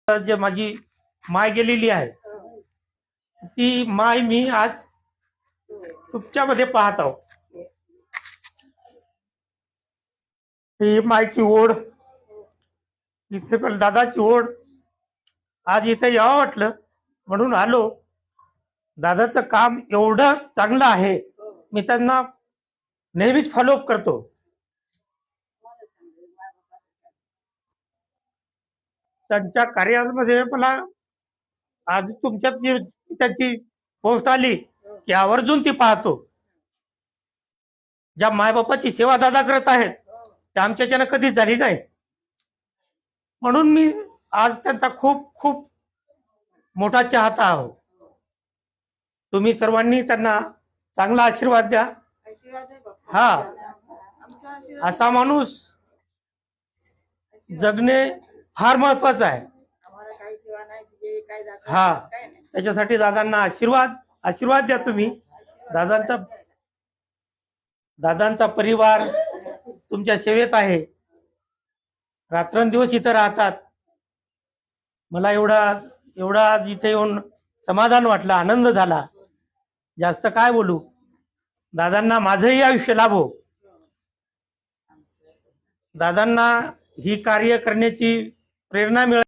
जे माझी माय गेलेली आहे ती माय मी आज तुमच्यामध्ये पाहत आहो. ही मायची ओढ, इथे पण दादाची ओढ. आज इथे यावं वाटलं म्हणून आलो. दादाचं काम एवढं चांगलं आहे, मी त्यांना नेहमीच फॉलोअप करतो. त्यांच्या कार्यामध्ये मला आज तुमच्यात जी त्याची पोस्ट आली की आवर्जून ती पाहतो. ज्या मायबापाची सेवा दादा करत आहेत त्या आमच्याच्यानं कधीच झाली नाही, म्हणून मी आज त्यांचा खूप खूप मोठा चाहता आहो. तुम्ही सर्वांनी त्यांना चांगला आशीर्वाद द्या. हा, असा माणूस जगणे फार महत्वाचं आहे. हा, त्याच्यासाठी दादांना आशीर्वाद द्या तुम्ही. दादांचा परिवार तुमच्या सेवेत आहे, रात्रंदिवस इथं राहतात. मला एवढा इथे येऊन समाधान वाटलं, आनंद झाला. जास्त काय बोलू. दादांना माझंही आयुष्य लाभो. दादांना ही कार्य करण्याची प्रेरणा मिळेल.